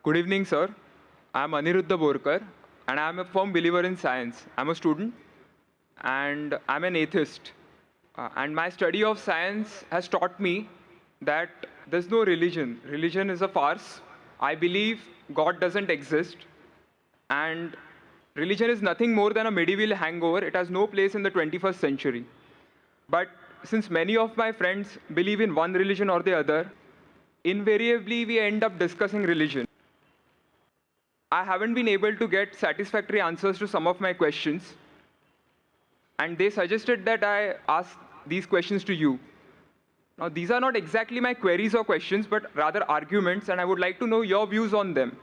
Good evening, sir. I'm Aniruddha Borkar, and I'm a firm believer in science. I'm a student, and I'm an atheist. And my study of science has taught me that there's no religion. Religion is a farce. I believe God doesn't exist, and religion is nothing more than a medieval hangover. It has no place in the 21st century. But since many of my friends believe in one religion or the other, invariably we end up discussing religion. I haven't been able to get satisfactory answers to some of my questions, and they suggested that I ask these questions to you. Now, these are not exactly my queries or questions, but rather arguments, and I would like to know your views on them.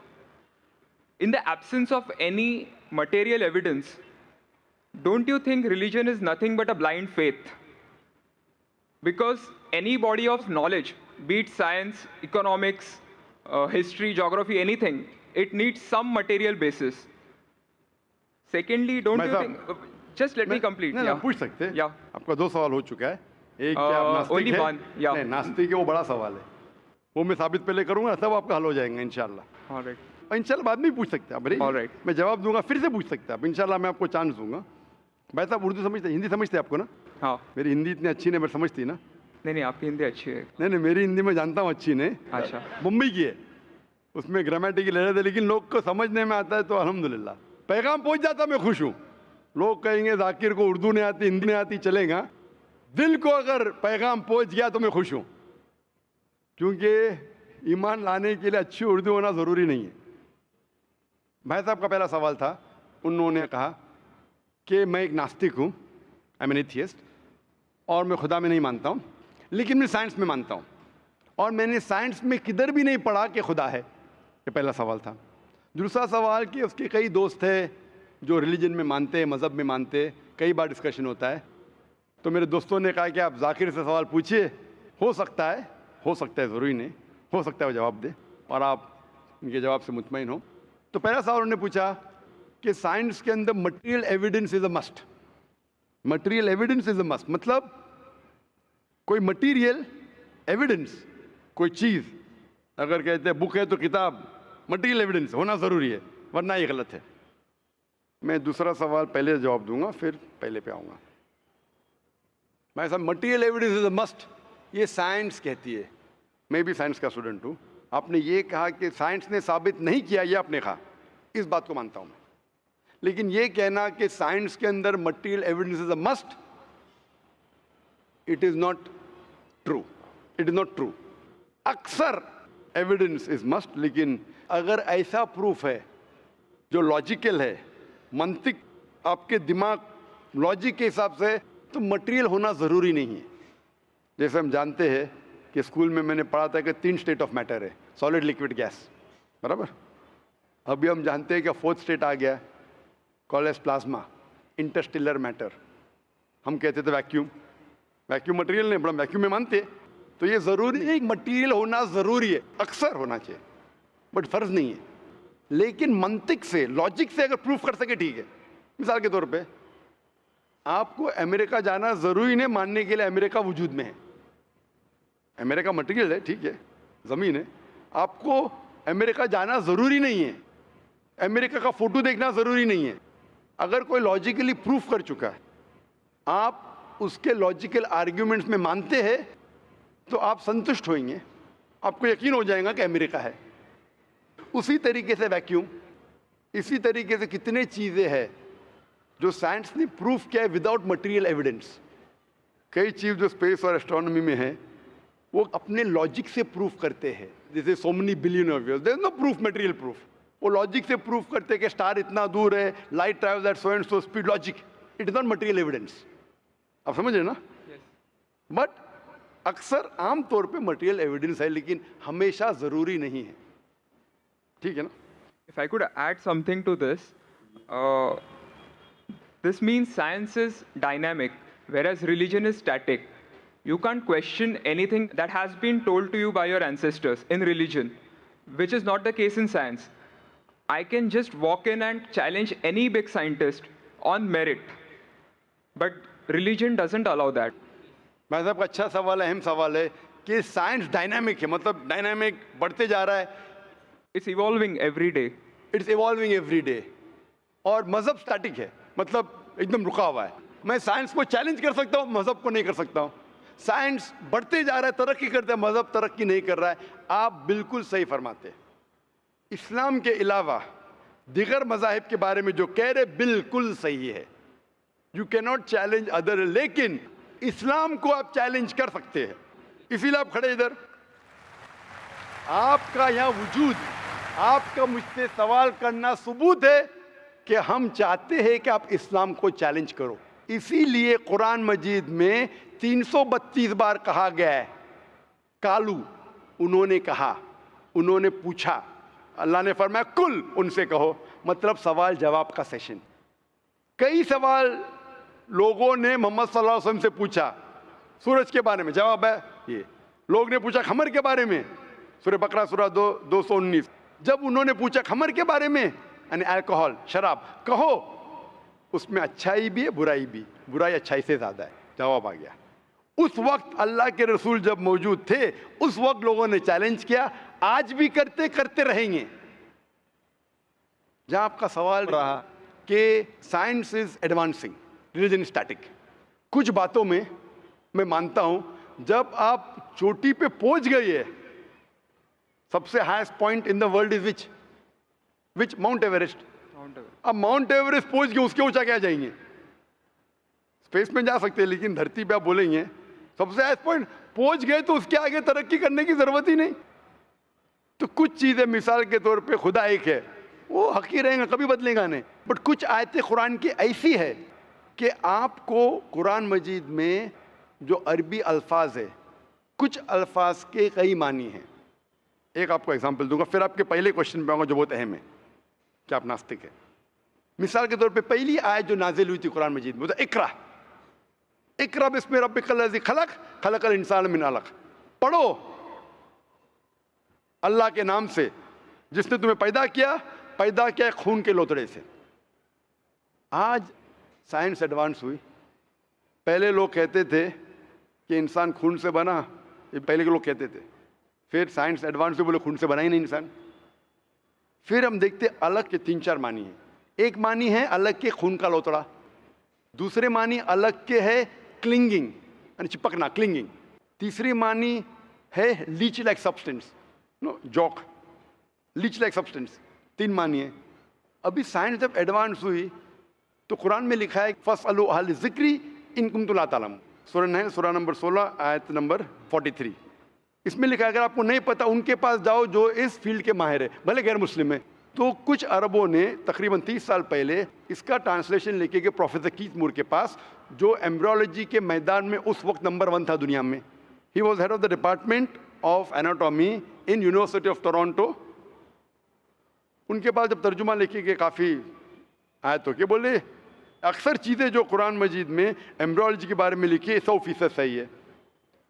In the absence of any material evidence, don't you think religion is nothing but a blind faith? Because any body of knowledge, be it science, economics, history, geography, anything, it needs some material basis. Secondly, don't you think? Just let me complete. नहीं, Yeah. पूछ सकते हैं। Yeah. आपका दो सवाल हो चुका है। एक क्या आप नास्तिक only है? one, yeah. नहीं, नास्तिक है, वो बड़ा सवाल है। वो मैं साबित पहले करूंगा, तब आपका हल हो जाएगा इंशाल्लाह। All right. और इंशाल्लाह बाद में भी पूछ सकते हैं आप। All right. मैं जवाब दूंगा, फिर से पूछ सकते हैं आप। इंशाल्लाह मैं आपको चांस दूंगा। भाई साहब उर्दू समझते हैं, हिंदी समझते हैं आपको ना? हाँ। मेरी हिंदी इतनी अच्छी नहीं, मैं समझती ना? नहीं, आपकी हिंदी अच्छी है। नहीं, मेरी हिंदी मैं जानता हूँ अच्छी नहीं। अच्छा। मुंबई की है, उसमें ग्रामेटिकल एरर है, लेकिन लोग को समझने में आता है तो अल्हम्दुलिल्लाह। पैगाम पहुंच जाता, मैं खुश हूँ। लोग कहेंगे जाकिर को उर्दू नहीं आती, हिंदी नहीं आती, चलेगा। दिल को अगर पैगाम पहुंच गया तो मैं खुश हूँ, क्योंकि ईमान लाने के लिए अच्छी उर्दू होना ज़रूरी नहीं है। भाई साहब का पहला सवाल था, उन्होंने कहा कि मैं एक नास्तिक हूँ, आई एम एन एथियस्ट, और मैं खुदा में नहीं मानता हूँ, लेकिन मैं साइंस में मानता हूँ, और मैंने साइंस में किधर भी नहीं पढ़ा कि खुदा है। ये पहला सवाल था। दूसरा सवाल कि उसके कई दोस्त हैं जो रिलीजन में मानते हैं, मज़हब में मानते हैं, कई बार डिस्कशन होता है। तो मेरे दोस्तों ने कहा कि आप जाकिर से सवाल पूछिए, हो सकता है, ज़रूरी नहीं, हो सकता है वो जवाब दे और आप उनके जवाब से मुतमईन हो। तो पहला सवाल उन्होंने पूछा कि साइंस के अंदर material evidence is a must. Material evidence is a must मतलब कोई मटेरियल एविडेंस, कोई चीज़ अगर कहते हैं बुक है तो किताब, मटेरियल एविडेंस होना ज़रूरी है, वरना ये गलत है। मैं दूसरा सवाल पहले जवाब दूंगा, फिर पहले पे आऊँगा। मैं साहब material evidence is a must, ये साइंस कहती है। मैं भी साइंस का स्टूडेंट हूँ। आपने ये कहा कि साइंस ने साबित नहीं किया, ये आपने कहा, इस बात को मानता हूँ मैं। लेकिन ये कहना कि साइंस के अंदर material evidence is a must, it is not true, it is not true. अक्सर एविडेंस इज़ मस्ट, लेकिन अगर ऐसा प्रूफ है जो लॉजिकल है, मंतिक आपके दिमाग लॉजिक के हिसाब से, तो मटेरियल होना ज़रूरी नहीं है। जैसे हम जानते हैं कि स्कूल में मैंने पढ़ा था कि 3 स्टेट ऑफ मैटर है, सॉलिड, लिक्विड, गैस, बराबर। अभी हम जानते हैं कि 4th स्टेट आ गया, कॉलेज प्लाज्मा, इंटरस्टेलर मैटर। हम कहते थे वैक्यूम, वैक्यूम मटेरियल नहीं, बड़ा वैक्यूम में मानते। तो ये ज़रूरी है, मटेरियल होना ज़रूरी है, अक्सर होना चाहिए, बट फ़र्ज़ नहीं है। लेकिन मंतिक से, लॉजिक से अगर प्रूफ कर सके ठीक है। मिसाल के तौर पे आपको अमेरिका जाना ज़रूरी नहीं मानने के लिए अमेरिका वजूद में है। अमेरिका मटेरियल है, ठीक है, ज़मीन है। आपको अमेरिका जाना ज़रूरी नहीं है, अमेरिका का फ़ोटो देखना ज़रूरी नहीं है। अगर कोई लॉजिकली प्रूफ कर चुका है, आप उसके लॉजिकल आर्ग्यूमेंट्स में मानते हैं, तो आप संतुष्ट होंगे, आपको यकीन हो जाएगा कि अमेरिका है। उसी तरीके से वैक्यूम, इसी तरीके से कितने चीज़ें हैं जो साइंस ने प्रूफ किया है विदाउट मटेरियल एविडेंस। कई चीज़ जो स्पेस और एस्ट्रोनॉमी में है, वो अपने लॉजिक से प्रूफ करते हैं। जैसे so many billion of years, there is no proof, material proof. वो लॉजिक से प्रूफ करते हैं कि स्टार इतना दूर है, light travels at so and so speed, logic, it is not material evidence. आप समझ रहे ना? बट अक्सर आम तौर पे मटेरियल एविडेंस है, लेकिन हमेशा ज़रूरी नहीं है। ठीक है ना? If I could add something to this, this means science is dynamic, whereas religion is static. You can't question anything that has been told to you by your ancestors in religion, which is not the case in science. I can just walk in and challenge any big scientist on merit, but religion doesn't allow that. भाई साहब का अच्छा सवाल है, अहम सवाल है कि साइंस डायनामिक है, मतलब डायनामिक बढ़ते जा रहा है। It's evolving every day. It's evolving every day. और मजहब स्टैटिक है, मतलब एकदम रुका हुआ है। मैं साइंस को चैलेंज कर सकता हूँ, मजहब को नहीं कर सकता हूँ। साइंस बढ़ते जा रहा है, तरक्की करता है, मजहब तरक्की नहीं कर रहा है। आप बिल्कुल सही फरमाते हैं। इस्लाम के अलावा दिगर मजाहिब के बारे में जो कह रहे बिल्कुल सही है। You can not challenge other, लेकिन इस्लाम को आप चैलेंज कर सकते हैं। इसीलिए आप खड़े इधर, आपका यहाँ वजूद, आपका मुझसे सवाल करना सबूत है कि हम चाहते हैं कि आप इस्लाम को चैलेंज करो। इसीलिए कुरान मजीद में 332 बार कहा गया है कालू, उन्होंने कहा, उन्होंने पूछा। अल्लाह ने फरमाया कुल, उनसे कहो, मतलब सवाल जवाब का सेशन। कई सवाल लोगों ने मोहम्मद सल्लल्लाहु अलैहि वसल्लम से पूछा, सूरज के बारे में जवाब है ये। लोग ने पूछा खमर के बारे में, सूरह बकरा सूरह 219। जब उन्होंने पूछा खमर के बारे में, यानी अल्कोहल, शराब, कहो उसमें अच्छाई भी है बुराई भी, बुराई अच्छाई से ज़्यादा है, जवाब आ गया। उस वक्त अल्लाह के रसूल जब मौजूद थे, उस वक्त लोगों ने चैलेंज किया, आज भी करते रहेंगे। जहां आपका सवाल रहा कि science is advancing, religion static, कुछ बातों में मैं मानता हूं, जब आप चोटी पे पहुंच गए है, सबसे highest point in the world is which mount Everest. अब माउंट एवरेस्ट पहुंच गए, उसके ऊंचा क्या जाएंगे? स्पेस में जा सकते हैं, लेकिन धरती पे आप बोलेंगे सबसे हाईएस्ट पॉइंट पहुंच गए तो उसके आगे तरक्की करने की जरूरत ही नहीं। तो कुछ चीजें, मिसाल के तौर पे खुदा एक है, वो हक ही रहेगा, कभी बदलेगा नहीं। बट कुछ आयतें कुरान की ऐसी है कि आपको कुरान मजीद में जो अरबी अल्फाज है, कुछ अल्फाज के कई मानी हैं। एक आपको एग्जांपल दूंगा, फिर आपके पहले क्वेश्चन पे आऊंगा जो बहुत अहम है कि आप नास्तिक है। मिसाल के तौर पे पहली आयत जो नाजिल हुई थी कुरान मजीद में, वो इकरा, इकरा बिस्मि रब्बिकल लज़ी खलक, खलकल इंसान मिन अलक। पढ़ो अल्लाह के नाम से जिसने तुम्हें पैदा किया खून के लोतड़े से। आज साइंस एडवांस हुई। पहले लोग कहते थे कि इंसान खून से बना, ये पहले के लोग कहते थे। फिर साइंस एडवांस हुई, बोले खून से बना ही नहीं इंसान। फिर हम देखते अलग के 3-4 मानी है। एक मानी है अलग के खून का लोतड़ा, दूसरे मानी अलग के है क्लिंगिंग, यानी चिपकना, क्लिंगिंग। तीसरी मानी है leech like substance, no joke, leech like substance. 3 मानी है। अभी साइंस जब एडवांस हुई तो कुरान में लिखा है फस्अलू अहल ज़िक्री इन कुंतुम ला तालमून, सूरह नंबर 16 आयत नंबर 43। इसमें लिखा है अगर आपको नहीं पता उनके पास जाओ जो इस फील्ड के माहिर है, भले गैर मुस्लिम है। तो कुछ अरबों ने तकरीबन 30 साल पहले इसका ट्रांसलेशन लेके गए प्रोफेसर कीथ मूर के पास, जो एम्ब्रियोलॉजी के मैदान में उस वक्त नंबर 1 था दुनिया में। He was head of the department of anatomy in university of Toronto. उनके पास जब तर्जुमा लेके गए काफ़ी आयतों के, बोले अक्सर चीज़ें जो कुरान मजीद में एम्ब्रियोलॉजी के बारे में लिखी है 100% सही है,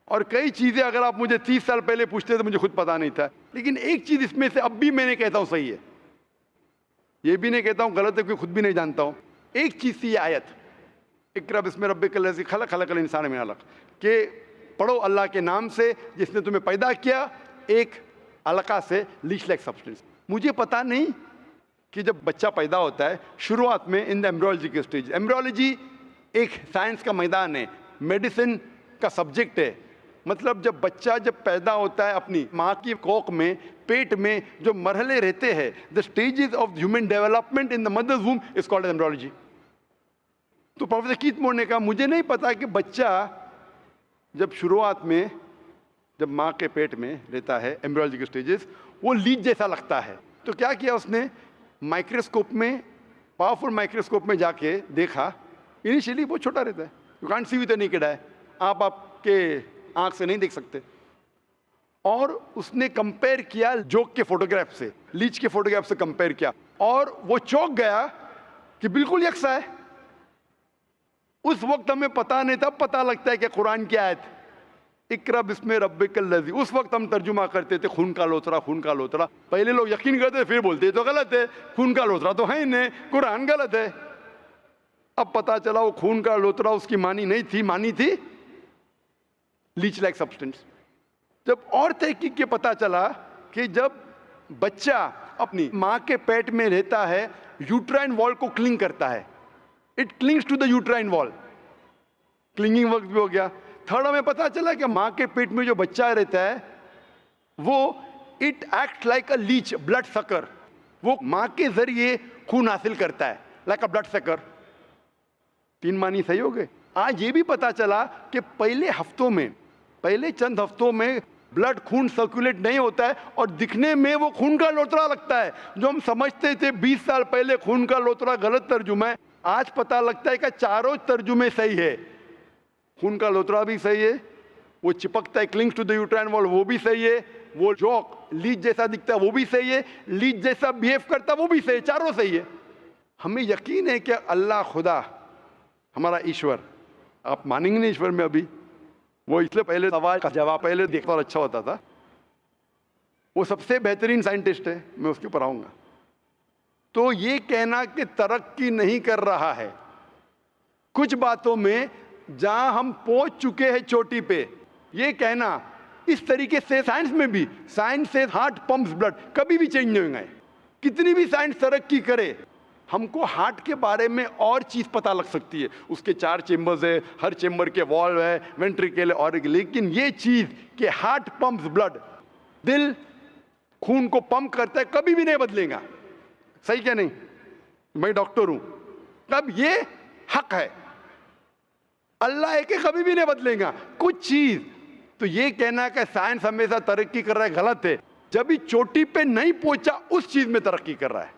और कई चीज़ें अगर आप मुझे 30 साल पहले पूछते तो मुझे खुद पता नहीं था, लेकिन एक चीज़ इसमें से अब भी मैंने कहता हूँ सही है, ये भी नहीं कहता हूँ गलत है क्योंकि खुद भी नहीं जानता हूँ। एक चीज़ थी ये आयत, इक़रा बिस्मि रब्बिकल लज़ी खलक, खलकल इंसान मिन अलक़, के पढ़ो अल्लाह के नाम से जिसने तुम्हें पैदा किया एक अलका से, लीच लाइक सब्सटेंस। मुझे पता नहीं कि जब बच्चा पैदा होता है शुरुआत में इन द एम्ब्रियोलॉजी के स्टेज, एम्ब्रियोलॉजी एक साइंस का मैदान है, मेडिसिन का सब्जेक्ट है। मतलब जब बच्चा जब पैदा होता है अपनी माँ की कोख में, पेट में जो मरहले रहते हैं, the stages of human development in the mother's womb is called embryology. तो प्रोफेसर कीथ मूर ने कहा मुझे नहीं पता कि बच्चा जब शुरुआत में जब माँ के पेट में रहता है, एम्ब्रियोलॉजी के स्टेजेस, वो लीच जैसा लगता है। तो क्या किया उसने, माइक्रोस्कोप में, पावरफुल माइक्रोस्कोप में जाके देखा, इनिशियली बहुत छोटा रहता है, you can't see with the naked eye, आप आपके आंख से नहीं देख सकते। और उसने कंपेयर किया जोक के फोटोग्राफ से, लीच के फोटोग्राफ से कंपेयर किया, और वो चौंक गया कि बिल्कुल यकसा है। उस वक्त हमें पता नहीं था, पता लगता है कि कुरान की आयत इक़रा बिस्मि रब्बिकल लज़ी, उस वक्त हम तर्जुमा करते थे खून का लोतरा, खून का लोतरा। पहले लोग यकीन करते फिर बोलते तो गलत है, खून का लोतरा तो है ही नहीं, कुरान गलत है। अब पता चला वो खून का लोतरा उसकी मानी नहीं थी, मानी थी लीच लाइक सब्सटेंस। जब और तहकीक के पता चला कि जब बच्चा अपनी माँ के पेट में रहता है, यूट्राइन वॉल को क्लिंग करता है, it clings to the uterine wall, clinging work भी हो गया। थर्ड, हमें पता चला कि माँ के पेट में जो बच्चा रहता है वो it act like a leech, blood sucker, वो माँ के जरिए खून हासिल करता है, लाइक अ ब्लड सकर। 3 मानी सही हो गए। आज ये भी पता चला कि पहले चंद हफ्तों में ब्लड खून सर्कुलेट नहीं होता है और दिखने में वो खून का लोतड़ा लगता है। जो हम समझते थे 20 साल पहले खून का लोतड़ा गलत तर्जुमा है, आज पता लगता है कि चारों तर्जुमे सही है। खून का लोतड़ा भी सही है, वो चिपकता है, clings to the uterine wall, वो भी सही है, वो जॉक लीच जैसा दिखता है वो भी सही है, लीच जैसा बिहेव करता है वो भी सही है, चारों सही है। हमें यकीन है कि अल्लाह खुदा हमारा ईश्वर, आप मानेंगे नहीं ईश्वर में अभी, वो इसलिए पहले सवाल का जवाब पहले देखता और अच्छा होता था, वो सबसे बेहतरीन साइंटिस्ट है, मैं उसके ऊपर आऊंगा। तो ये कहना कि तरक्की नहीं कर रहा है, कुछ बातों में जहां हम पहुंच चुके हैं चोटी पे, ये कहना इस तरीके से साइंस में भी, साइंस से हार्ट पंप्स ब्लड, कभी भी चेंज नहीं होंगे। कितनी भी साइंस तरक्की करे, हमको हार्ट के बारे में और चीज पता लग सकती है, उसके 4 चेंबर्स है, हर चेंबर के वॉल्व है, वेंट्रिकल और, लेकिन ये चीज कि हार्ट पंप्स ब्लड, दिल खून को पंप करता है, कभी भी नहीं बदलेगा। सही क्या नहीं? मैं डॉक्टर हूं, तब ये हक है, अल्लाह है कि कभी भी नहीं बदलेगा कुछ चीज। तो ये कहना कि साइंस हमेशा तरक्की कर रहा है, गलत है। जब भी चोटी पे नहीं पहुंचा उस चीज में तरक्की कर रहा है,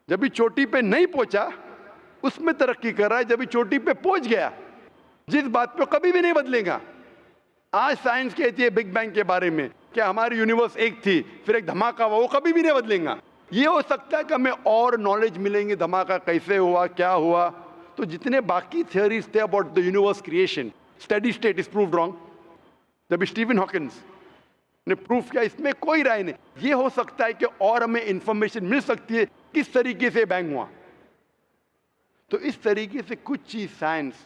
जब भी चोटी पे नहीं पहुंचा उसमें तरक्की कर रहा है, जब भी चोटी पे पहुंच गया जिस बात पे कभी भी नहीं बदलेगा। आज साइंस कहती है बिग बैंग के बारे में कि हमारी यूनिवर्स एक थी, फिर एक धमाका हुआ, वो कभी भी नहीं बदलेगा। ये हो सकता है कि हमें और नॉलेज मिलेंगे, धमाका कैसे हुआ, क्या हुआ। तो जितने बाकी थियोरीज थे about the universe creation, steady state is proved wrong. जब स्टीवन हॉकिंस ने प्रूफ किया, इसमें कोई राय नहीं। ये हो सकता है कि और हमें इंफॉर्मेशन मिल सकती है किस तरीके से बैंग हुआ। तो इस तरीके से कुछ चीज साइंस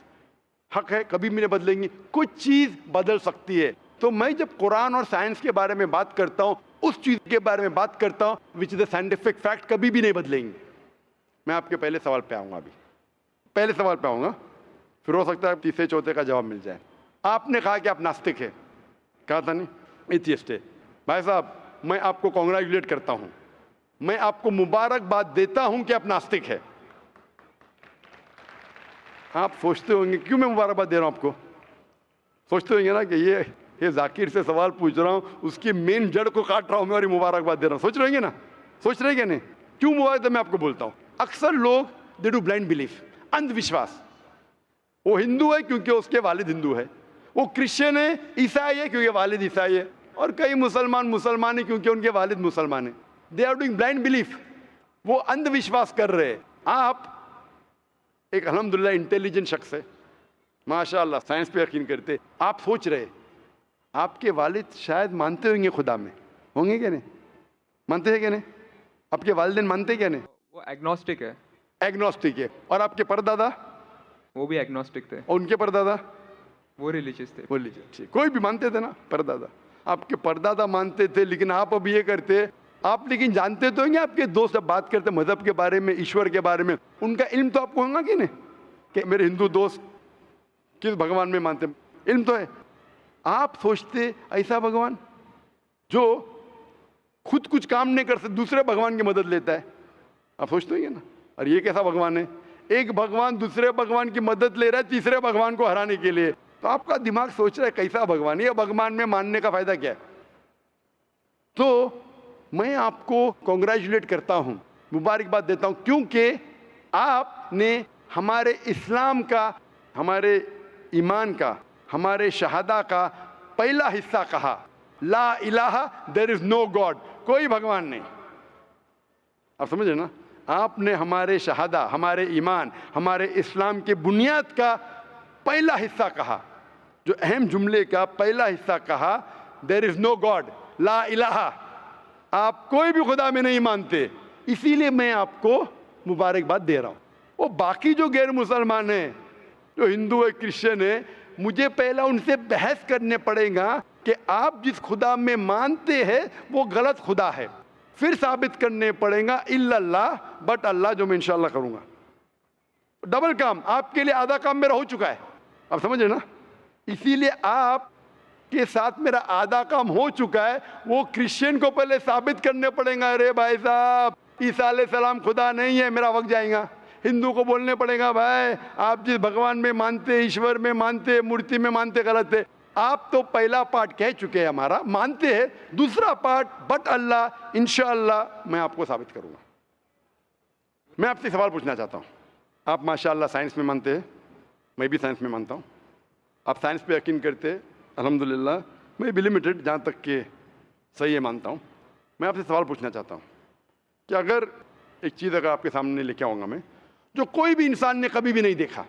हक है, कभी भी नहीं बदलेंगी, कुछ चीज बदल सकती है। तो मैं जब कुरान और साइंस के बारे में बात करता हूं, उस चीज के बारे में बात करता हूं which is the scientific fact, कभी भी नहीं बदलेंगे। मैं आपके पहले सवाल पे आऊंगा, अभी पहले सवाल पे आऊंगा, फिर हो सकता है तीसरे चौथे का जवाब मिल जाए। आपने कहा कि आप नास्तिक है, कहा था नहीं, एथियस्ट है। भाई साहब, मैं आपको कॉन्ग्रेचुलेट करता हूं, मैं आपको मुबारकबाद देता हूं कि आप नास्तिक है। आप सोचते होंगे क्यों मैं मुबारकबाद दे रहा हूं आपको, सोचते होंगे ना कि ये जाकिर से सवाल पूछ रहा हूं, उसकी मेन जड़ को काट रहा हूं मैं और मुबारकबाद दे रहा हूं। सोच रहे नहीं? सोच रहे क्या नहीं? क्यों मुबारक? मैं आपको बोलता हूं, अक्सर लोग दे डू ब्लाइंड बिलीफ, अंधविश्वास। वो हिंदू है क्योंकि उसके वालिद हिंदू है, वो क्रिश्चियन है, ईसाई है क्योंकि वालिद ईसाई है, और कई मुसलमान है क्योंकि उनके वालिद मुसलमान है। They are doing blind belief, वो अंधविश्वास कर रहे हैं। आप एक अल्हम्दुलिल्लाह इंटेलिजेंट शख्स है, माशाअल्लाह, साइंस पे यकीन करते। आप सोच रहे आपके वालिद शायद मानते होंगे खुदा में, होंगे क्या नहीं? मानते हैं क्या नहीं? आपके वालिदैन मानते क्या नहीं? वो एग्नोस्टिक है। एग्नोस्टिक है। और आपके परदादा? वो भी एग्नोस्टिक थे। और उनके परदादा? वो रिलीजियस थे। वो रिलीजियस, कोई भी मानते थे ना परदादा। आपके परदादा मानते थे, लेकिन आप अब ये करते। आप लेकिन जानते तो होंगे, आपके दोस्त जब बात करते मजहब के बारे में, ईश्वर के बारे में, उनका इल्म तो आपको होगा कि नहीं, कि मेरे हिंदू दोस्त किस भगवान में मानते, इल्म तो है। आप सोचते ऐसा भगवान जो खुद कुछ काम नहीं कर सकते, दूसरे भगवान की मदद लेता है, आप सोचते होंगे ना, और ये कैसा भगवान है? एक भगवान दूसरे भगवान की मदद ले रहा है तीसरे भगवान को हराने के लिए। तो आपका दिमाग सोच रहा है कैसा भगवान है, ये भगवान में मानने का फायदा क्या है? तो मैं आपको कॉन्ग्रेचुलेट करता हूं, मुबारकबाद देता हूं, क्योंकि आपने हमारे इस्लाम का, हमारे ईमान का, हमारे शहादा का पहला हिस्सा कहा, ला इलाहा, देयर इज नो गॉड, कोई भगवान नहीं। आप समझे ना? आपने हमारे शहादा, हमारे ईमान, हमारे इस्लाम के बुनियाद का पहला हिस्सा कहा, जो अहम जुमले का पहला हिस्सा कहा, देयर इज नो गॉड, ला इलाहा, आप कोई भी खुदा में नहीं मानते। इसीलिए मैं आपको मुबारकबाद दे रहा हूं। वो बाकी जो गैर मुसलमान हैं, जो हिंदू है, क्रिश्चियन है, मुझे पहला उनसे बहस करने पड़ेगा कि आप जिस खुदा में मानते हैं वो गलत खुदा है, फिर साबित करने पड़ेगा इल्लल्लाह, बट अल्लाह जो मैं इंशाल्लाह करूंगा। डबल काम, आपके लिए आधा काम मेरा हो चुका है, आप समझ रहे ना। इसीलिए आप के साथ मेरा आधा काम हो चुका है, वो क्रिश्चियन को पहले साबित करने पड़ेगा, अरे भाई साहब ईसा अलैहिस्सलाम खुदा नहीं है, मेरा वक्त जाएगा। हिंदू को बोलने पड़ेगा, भाई आप जिस भगवान में मानते, ईश्वर में मानते, मूर्ति में मानते, गलत है। आप तो पहला पार्ट कह चुके हैं हमारा, मानते हैं। दूसरा पार्ट बट अल्लाह, इंशाअल्लाह मैं आपको साबित करूंगा। मैं आपसे सवाल पूछना चाहता हूं, आप माशाअल्लाह साइंस में मानते हैं, मैं भी साइंस में मानता हूं। आप साइंस पे यकीन करते हैं, अल्हम्दुलिल्लाह। मैं भी लिमिटेड, जहाँ तक कि सही है मानता हूँ। मैं आपसे सवाल पूछना चाहता हूँ कि अगर एक चीज़ अगर आपके सामने लेके आऊँगा मैं, जो कोई भी इंसान ने कभी भी नहीं देखा,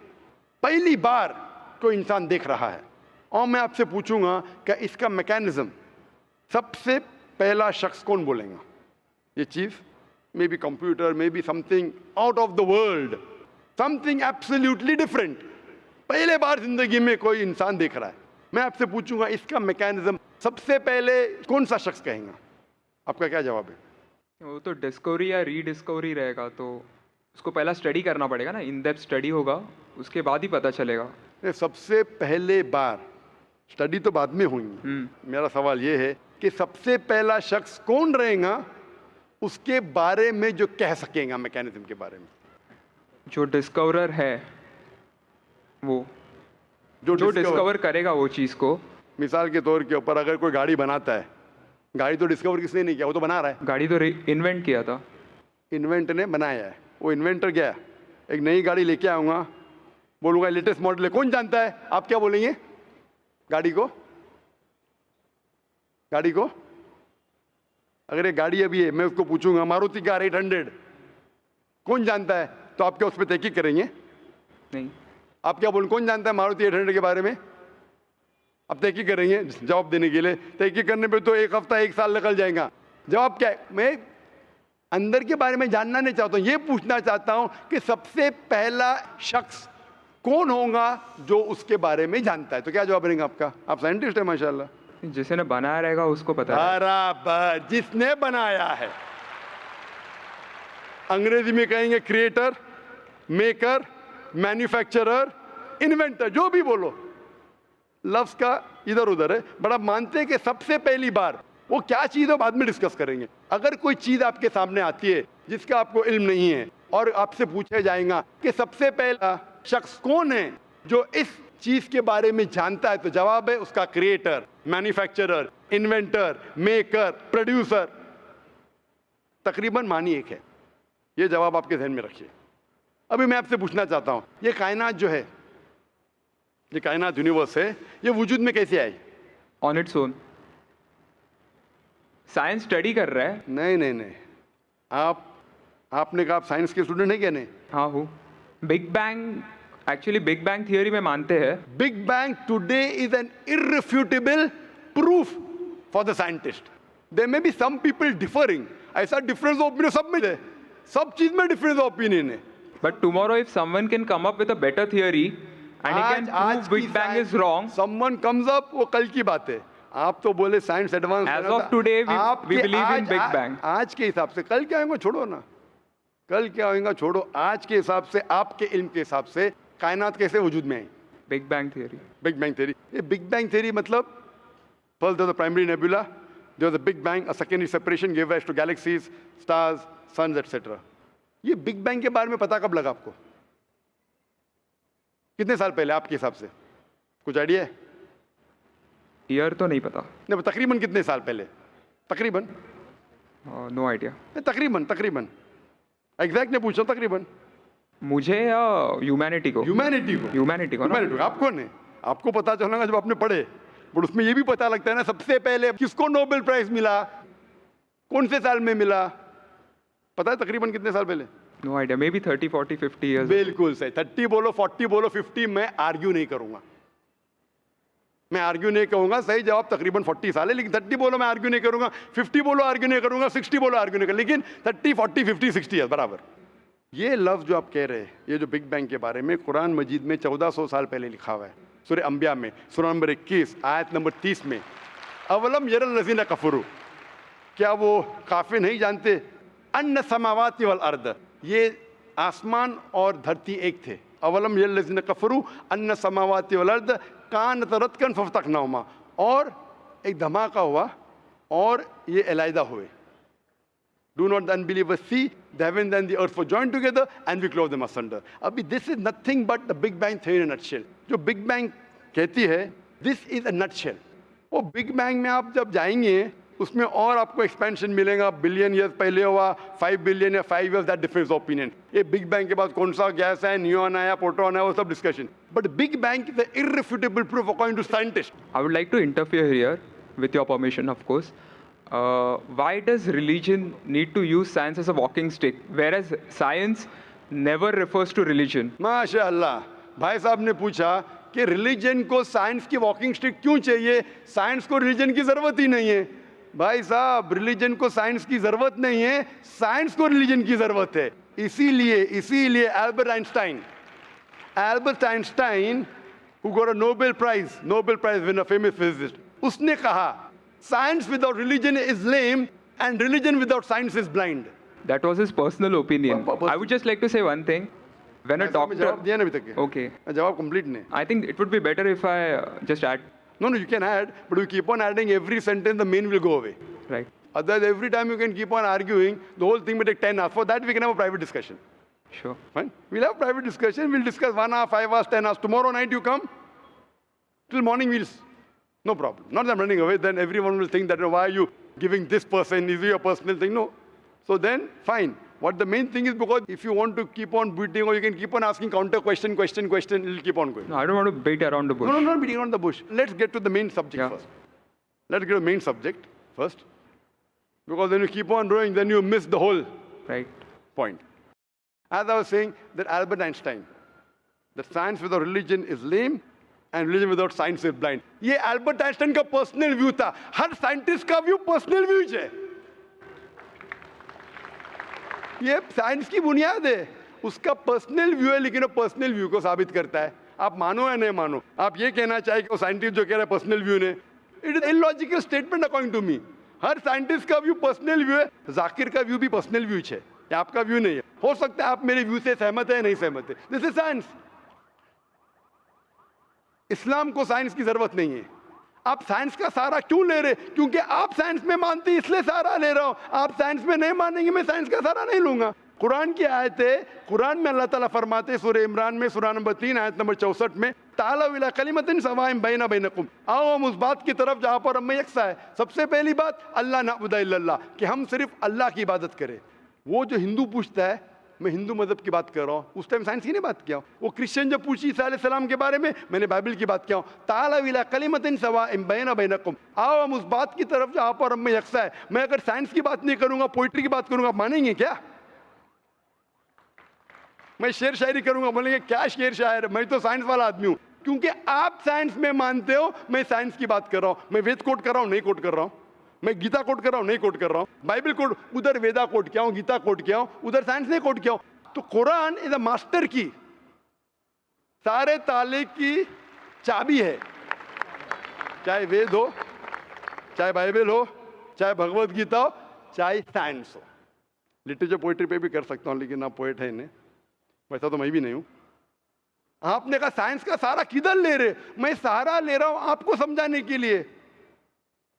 पहली बार कोई इंसान देख रहा है, और मैं आपसे पूछूंगा कि इसका मैकेनिज्म, सबसे पहला शख्स कौन बोलेगा? ये चीज़ may be computer, may be something out of the world, something absolutely different, पहले बार जिंदगी में कोई इंसान देख रहा है। मैं आपसे पूछूंगा इसका मैकेनिज्म सबसे पहले कौन सा शख्स कहेगा? आपका क्या जवाब है? वो तो डिस्कवरी या रीडिस्कवरी रहेगा, तो उसको पहला स्टडी करना पड़ेगा ना, इन डेप्थ स्टडी होगा, उसके बाद ही पता चलेगा। सबसे पहले बार, स्टडी तो बाद में होंगी। मेरा सवाल ये है कि सबसे पहला शख्स कौन रहेगा उसके बारे में जो कह सकेगा मैकेनिज्म के बारे में? जो डिस्कवरर है, वो जो डिस्कवर करेगा वो चीज़ को। मिसाल के तौर के ऊपर अगर कोई गाड़ी बनाता है, गाड़ी तो डिस्कवर किसने नहीं किया, वो तो बना रहा है। गाड़ी तो इन्वेंट किया था, इन्वेंट ने बनाया है। वो इन्वेंटर गया, एक नई गाड़ी लेके आऊँगा, बोलूँगा लेटेस्ट मॉडल है, कौन जानता है? आप क्या बोलेंगे? गाड़ी को अगर ये गाड़ी अभी है, मैं उसको पूछूंगा मारुति कार 800 कौन जानता है, तो आप क्या उस पर तहकीक करेंगे? नहीं। आप क्या बोलेंगे, कौन जानता है मारुति 800 के बारे में? आप तहकीक करेंगे जवाब देने के लिए। तहकीक करने पे तो एक हफ्ता, एक साल निकल जाएगा। जवाब क्या है? मैं अंदर के बारे में जानना नहीं चाहता हूँ, ये पूछना चाहता हूँ कि सबसे पहला शख्स कौन होगा जो उसके बारे में जानता है। तो क्या जवाब रहेगा आपका? आप साइंटिस्ट है माशाल्लाह। जिसने बनाया रहेगा उसको पता है। बराबर, जिसने बनाया है। अंग्रेजी में कहेंगे क्रिएटर, मेकर, मैन्युफैक्चरर, इन्वेंटर, जो भी बोलो, लफ्ज का इधर उधर है। बड़ा मानते हैं कि सबसे पहली बार, वो क्या चीज़ है बाद में डिस्कस करेंगे। अगर कोई चीज़ आपके सामने आती है जिसका आपको इल्म नहीं है और आपसे पूछा जाएगा कि सबसे पहला शख्स कौन है जो इस चीज़ के बारे में जानता है, तो जवाब है उसका creator, manufacturer, inventor, maker, producer. तकरीबन मानी एक है। ये जवाब आपके ध्यान में रखिए। अभी मैं आपसे पूछना चाहता हूँ, ये कायनात जो है, ये कायनात यूनिवर्स है, ये वजूद में कैसे आई? On its own. Science study कर रहा है। नहीं, आपने कहा आप साइंस के स्टूडेंट हैं क्या? नहीं। हाँ हूँ। Big bang, actually big bang theory में मानते हैं। Big bang today is an irrefutable proof for the scientist. There may be some people differing, ऐसा डिफरेंस ऑफ ओपिनियन सब में है, सब चीज में डिफरेंस ऑफ ओपिनियन है। But tomorrow if someone can come up with a better theory and he can prove big bang is wrong, someone comes up, वो कल की बात है। आप तो बोले science advance, age of today we believe in big bang. आज के हिसाब से, कल क्या होगा छोड़ो ना, कल क्या होगा छोड़ो, आज के हिसाब से, आपके इल्म के हिसाब से कायनात कैसे वजूद में आई? Big bang theory. Big bang theory. ये बिग बैंग थियोरी मतलब first there was the primary nebula, there was a big bang, a secondary separation give rise to galaxies, stars, suns etcetera. ये बिग बैंग के बारे में पता कब लगा आपको? कितने साल पहले आपके हिसाब से? कुछ आइडिया है? ईयर तो नहीं पता। नहीं, तकरीबन कितने साल पहले? तकरीबन नो आइडिया। तकरीबन एग्जैक्ट नहीं पूछ रहा, तकरीबन। मुझे या ह्यूमैनिटी को? ह्यूमैनिटी को। आप कौन है? आपको पता चलेगा जब आपने पढ़े, बट उसमें ये भी पता लगता है ना सबसे पहले किसको नोबेल प्राइज मिला, कौन से साल में मिला, पता है तकरीबन कितने साल पहले? No idea, maybe 30, 40, 50 years. बिल्कुल सही। 30 बोलो, 40 बोलो, 50, मैं आर्ग्यू नहीं करूंगा, मैं आर्ग्यू नहीं कहूंगा। सही जवाब तकरीबन 40 साल है, लेकिन 30 बोलो मैं आर्ग्यू नहीं करूंगा, 50 बोलो आर्ग्यू नहीं करूंगा, 60 बोलो आर्ग्यू नहीं करूंगा, लेकिन 30, 40, 50, 60 है बराबर। ये लफ्ज़ जो आप कह रहे हैं, ये जो बिग बैंग के बारे में कुरान मजीद में 1400 साल पहले लिखा हुआ है, सूरह अंबिया में, सूरह नंबर 21 आयत नंबर 30 में, अवलम यरल लज़ीना कफरू, क्या वो काफी नहीं जानते? अन्य समावाति वल अर्द, ये आसमान और धरती एक थे। अवलम यल्लज़ीना कफरू अन्य समावाति वल अर्द कानत रत्कन फफ्तकनाहुमा, और एक धमाका हुआ और ये अलहदा हुए। Do not the unbelievers see the heavens and the earth were joined together and we clove them asunder. अभी this is nothing but the Big Bang theory in a nutshell. जो Big Bang कहती है, this is a nutshell. वो Big Bang में आप जब जाएंगे उसमें और आपको एक्सपेंशन मिलेगा, बिलियन ईयर्स पहले हुआ, 5 बिलियन या 5 ईयर्स, दैट डिफरेंस ओपिनियन। ये बिग बैंग के बाद कौन सा गैस है, न्यून आया, प्रोटॉन है, वो सब discussion. But big bang is the irrefutable proof according to scientist. I would like to interfere here, with your permission, of course. Why does religion need to use science as a walking stick, whereas science never refers to religion? माशाअल्लाह, भाई साहब ने पूछा कि religion को science की walking stick क्यों चाहिए, साइंस को रिलीजन की जरूरत ही नहीं है। भाई साहब, रिलीजन को साइंस की जरूरत नहीं है, साइंस को रिलीजन की जरूरत है। इसीलिए Albert Einstein who got a Nobel Prize winner, famous physicist, उसने कहा science without religion is lame and religion without science is blind. That was his personal opinion. I would just like to say one thing. When a doctor... जवाब दिया ना अभी तक? Okay. जवाब complete नहीं। I think it would be better if I just add. No, you can add, but you keep on adding every sentence, the main will go away. Right. Otherwise, every time you can keep on arguing, the whole thing will take 10 hours. For that, we can have a private discussion. Sure. Fine? We'll have a private discussion. We'll discuss 1 hour, 5 hours, 10 hours. Tomorrow night you come. Till morning no problem. Not that I'm running away. Then everyone will think that, why are you giving this person? Is it your personal thing? No. So then, fine. What the main thing is, because if you want to keep on beating, or you can keep on asking counter question, it'll keep on going. No, I don't want to beat around the bush. No, not beating around the bush. Let's get to the main subject first. Let's get to the main subject first. Because when you keep on growing, then you miss the whole point. As I was saying, that Albert Einstein, that science without religion is lame and religion without science is blind. ये Albert Einstein का personal view था. हर scientist का view personal view है. ये science की बुनियाद है, उसका पर्सनल व्यू है, लेकिन वो पर्सनल व्यू को साबित करता है। आप मानो या नहीं मानो, आप ये कहना चाहे कि वो साइंटिस्ट जो कह रहा है पर्सनल व्यू ने, it is illogical statement according to me. हर साइंटिस्ट का व्यू पर्सनल व्यू है, जाकिर का व्यू भी पर्सनल व्यू है, आपका व्यू नहीं है। हो सकता है आप मेरे व्यू से सहमत है, नहीं सहमत है, दिस इज साइंस। इस्लाम को साइंस की जरूरत नहीं है। आप साइंस का सहारा क्यों ले रहे? क्योंकि आप साइंस में मानते हैं, इसलिए सहारा ले रहा हूं। आप साइंस में नहीं मानेंगे, मैं साइंस का सहारा नहीं लूंगा। कुरान की आयत है, कुरान में अल्लाह ताला फरमाते, सूरह इमरान में सूरह नंबर 3 आयत नंबर 64 में, ताला इला कलिमतिन सवाइन बैना बैनकुम, आओ हम उस बात की तरफ जहां पर हम में यकसा है। सबसे पहली बात, अल्लाह नअबुदा इल्लल्लाह, कि हम सिर्फ अल्लाह की इबादत करें। वो जो हिंदू पूछता है, मैं हिंदू मजहब की बात कर रहा हूँ, उस टाइम साइंस की नहीं बात किया। वो क्रिश्चियन जब पूछी ईसा अलैहिस्सलाम के बारे में, मैंने बाइबल की बात किया। ताला इला कलिमतिन सवाइन बैना बैनकुम, आओ हम उस बात की तरफ जहां पर हम में यकसा है। मैं अगर साइंस की बात नहीं करूंगा, पोइट्री की बात करूंगा, मानेंगे क्या? मैं शेर शायरी करूंगा, बोलेंगे क्या शेर शायर, मैं तो साइंस वाला आदमी हूं। क्योंकि आप साइंस में मानते हो, मैं साइंस की बात कर रहा हूं। मैं वेद कोट कर रहा हूं, नहीं कोट कर रहा हूं। मैं गीता कोट कर रहा हूं, नहीं कोट कर रहा हूं। बाइबल कोट, उधर वेदा कोट किया हूं, गीता कोट किया हूं, उधर साइंस नहीं कोट किया हूं। तो कुरान इज अ मास्टर की, सारे ताले की चाबी है। चाहे वेद हो, चाहे बाइबल हो, चाहे भगवत गीता हो, चाहे साइंस हो। लिटरेचर पोइट्री पे भी कर सकता हूं, लेकिन आप पोएट है नहीं, वैसा तो मैं भी नहीं हूं। आपने कहा साइंस का सहारा किधर ले रहे? मैं सहारा ले रहा हूं आपको समझाने के लिए।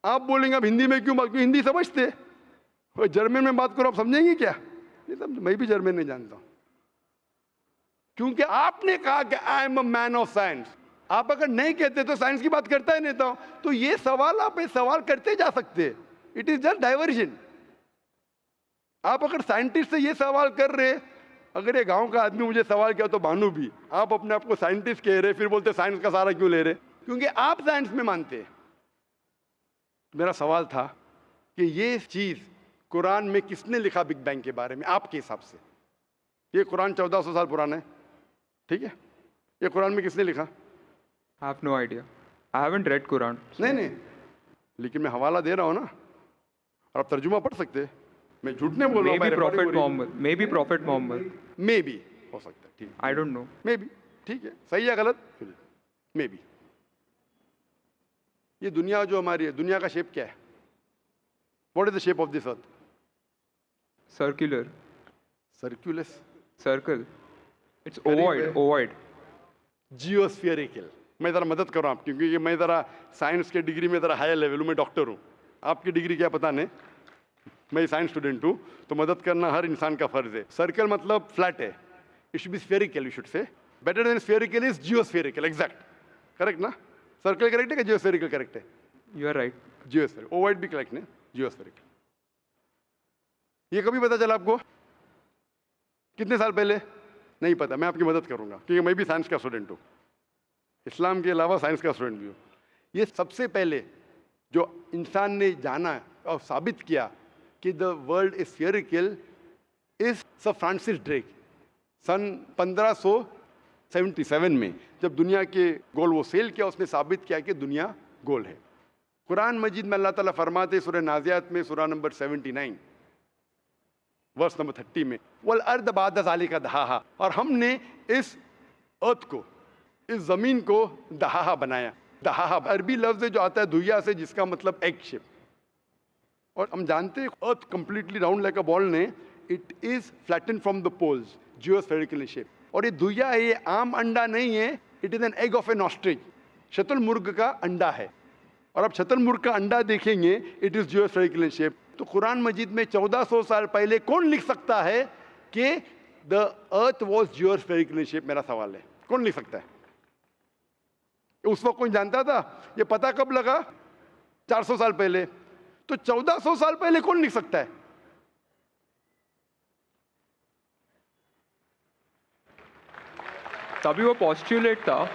आप बोलेंगे अब हिंदी में क्यों बात, क्यों हिंदी समझते? जर्मन में बात करो, आप समझेंगे क्या? नहीं समझ, मैं भी जर्मन नहीं जानता हूं। क्योंकि आपने कहा कि I am a man of science. आप अगर नहीं कहते तो साइंस की बात करता ही नहीं था। तो ये सवाल आप सवाल करते जा सकते, इट इज जस्ट डाइवर्जन। आप अगर साइंटिस्ट से ये सवाल कर रहे, अगर ये गांव का आदमी मुझे सवाल किया तो भानु भी, आप अपने आप को साइंटिस्ट कह रहे, फिर बोलते साइंस का सहारा क्यों ले रहे? क्योंकि आप साइंस में मानते। मेरा सवाल था कि ये चीज कुरान में किसने लिखा बिग बैंग के बारे में आपके हिसाब से? ये कुरान 1400 साल पुराना है, ठीक है? ये कुरान में किसने लिखा? I have no idea. I haven't read Quran. नहीं, लेकिन मैं हवाला दे रहा हूं ना, और आप तर्जुमा पढ़ सकते हैं। मैं झूठ नहीं बोल रहा हूं। Maybe Prophet Muhammad. Maybe Prophet Muhammad. May be हो सकता है, ठीक है। I don't know. May be, ठीक है, सही या गलत, मे बी। ये दुनिया जो हमारी है, दुनिया का शेप क्या है? What is the shape of this earth? Circular. Circulus. Circle. It's करीब ovoid. है। Ovoid. जियोस्फेरिकल। मैं ज़रा मदद कर रहा हूँ क्योंकि ये मैं ज़रा साइंस के डिग्री में ज़रा हायर लेवल हूँ, मैं डॉक्टर हूँ। आपकी डिग्री क्या पता नहीं, मैं साइंस स्टूडेंट हूँ, तो मदद करना हर इंसान का फर्ज है। सर्कल मतलब फ्लैट है, it should be spherical, you should say. Better than spherical is geospherical, exact, correct ना? सर्कल करेक्ट है कि जियोस्फेरिकल करेक्ट है? You are right. Geospherical, ovoid भी करेक्ट है, जियोस्फेरिकल। ये कभी पता चला आपको? कितने साल पहले? नहीं पता, मैं आपकी मदद करूंगा क्योंकि मैं भी साइंस का स्टूडेंट हूँ, इस्लाम के अलावा साइंस का स्टूडेंट भी हूँ। ये सबसे पहले जो इंसान ने जाना और साबित किया कि the world is spherical is sir Francis Drake. सन 1577 में जब दुनिया के गोल वो सेल किया, उसने साबित किया कि दुनिया गोल है। कुरान मजीद में अल्लाह ताला फरमाते सूरह नाज़ियात में सूरह नंबर 79 वर्स नंबर 30 में, वल अर्द बाद ज़ालिका दहाहा, और हमने इस अर्थ को, इस जमीन को दहाहा बनाया। दहाहा अरबी लफ्ज है जो आता है दुया से, जिसका मतलब एग शेप। और हम जानते हैं earth completely round like a ball ने, it is flatten from the poles, geospherical shape. और ये दुया है, ये आम अंडा नहीं है, it is an egg of an ostrich, शतुरमुर्ग का अंडा है। और अब शतुरमुर्ग का अंडा देखेंगे, इट इज जियोस्फेरिकल शेप। तो कुरान मजीद में 1400 साल पहले कौन लिख सकता है कि द अर्थ वॉज जियोस्फेरिकल शेप? मेरा सवाल है, कौन लिख सकता है? उस वक्त कौन जानता था? ये पता कब लगा? 400 साल पहले। तो 1400 साल पहले कौन लिख सकता है? तभी वो postulate था,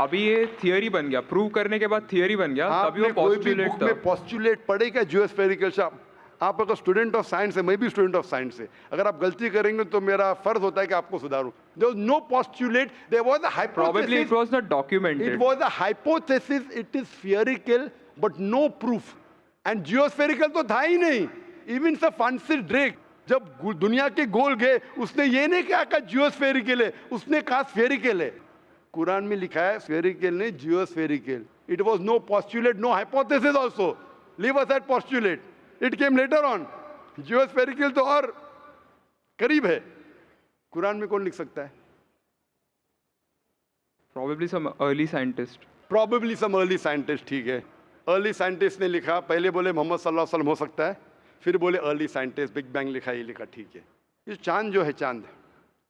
अभी ये थियरी बन गया, प्रूव करने के बाद थियरी बन गया, तभी वो आपने कोई भी postulate बुक था। में पोस्टुलेट पढ़ेगा जियोस्फेरिकल शेप? आप अगर स्टूडेंट ऑफ साइंस है, मैं भी स्टूडेंट ऑफ साइंस है, अगर आप गलती करेंगे तो मेरा फर्ज होता है कि आपको सुधारूं। There was no postulate, there was a Probably hypothesis, it was not documented. it was a hypothesis, it is spherical but no proof, and geospherical तो था ही नहीं। इवन सर फ्रांसिस ड्रेक जब दुनिया के गोल गए, उसने ये नहीं कहा जियोस्फेरिकल है, उसने कहा स्फेरिकल है। कुरान में लिखा है स्फेरिकल नहीं, geospherical. It was no postulate, no hypothesis also, leave aside postulate, it came later on. Geospherical तो और करीब है। कुरान में कौन लिख सकता है? Probably some early scientist. Probably some early scientist, ठीक है, अर्ली साइंटिस्ट ने लिखा। पहले बोले मोहम्मद सल्लल्लाहु अलैहि वसल्लम हो सकता है, फिर बोले अर्ली साइंटिस्ट, बिग बैंग लिखा, ये लिखा, ठीक है। ये चांद जो है, चांद,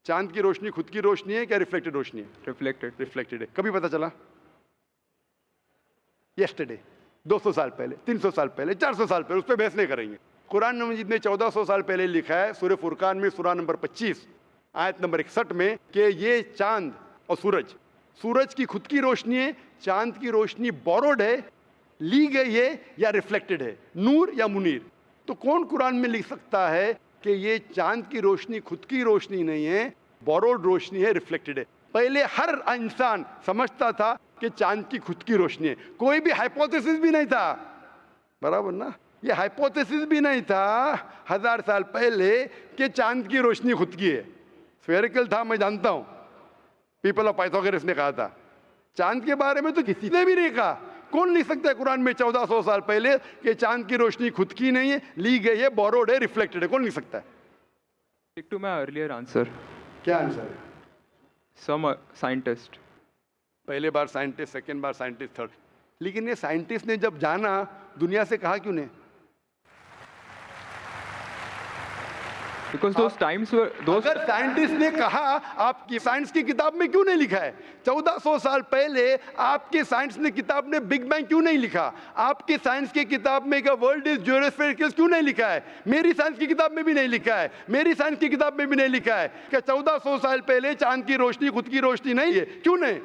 चांद की रोशनी खुद की रोशनी है क्या रिफ्लेक्टेड रोशनी है? Reflected. रिफ्लेक्टेड है। कभी पता चला? यस्टरडे, 200 साल पहले, 300 साल पहले, 400 साल पहले, उस पर बहस नहीं करेंगे। कुरान मजीद में 1400 साल पहले लिखा है सूरह फुरकान में सूरह नंबर 25 आयत नंबर 61 में कि ये चांद और सूरज, सूरज की खुद की रोशनी है, चांद की रोशनी बोरोड है, ली गई है या रिफ्लेक्टेड है, नूर या मुनीर। तो कौन कुरान में लिख सकता है कि ये चांद की रोशनी खुद की रोशनी नहीं है, बोरोड रोशनी है, रिफ्लेक्टेड है? पहले हर इंसान समझता था कि चांद की खुद की रोशनी है, कोई भी हाइपोथेसिस भी नहीं था, बराबर ना? ये हाइपोथेसिस भी नहीं था 1000 साल पहले कि चांद की रोशनी खुद की है। स्फेरिकल था, मैं जानता हूं, पीपल ऑफ पाइथागोरस ने कहा था। चांद के बारे में तो किसी ने भी नहीं कहा। कौन लिख सकता है कुरान में 1400 साल पहले कि चांद की रोशनी खुद की नहीं है, ली गई है, बोरोड है, रिफ्लेक्टेड है? कौन लिख सकता है? Stick to my earlier answer. क्या आंसर है? Some scientist. पहले बार साइंटिस्ट, सेकेंड बार साइंटिस्ट, थर्ड। लेकिन ये साइंटिस्ट ने जब जाना, दुनिया से कहा क्यों नहीं? Because those times were those. अगर साइंटिस्ट ने कहा, आपकी साइंस की किताब में क्यों नहीं लिखा है? 1400 साल पहले आपके साइंस ने किताब ने बिग बैंग क्यों नहीं लिखा? आपके साइंस की किताब में वर्ल्ड इज जियोस्फेरिकल क्यों नहीं लिखा है? मेरी साइंस की किताब में भी नहीं लिखा है, मेरी साइंस की किताब में भी नहीं लिखा है कि 1400 साल पहले चांद की रोशनी खुद की रोशनी नहीं है। क्यों नहीं?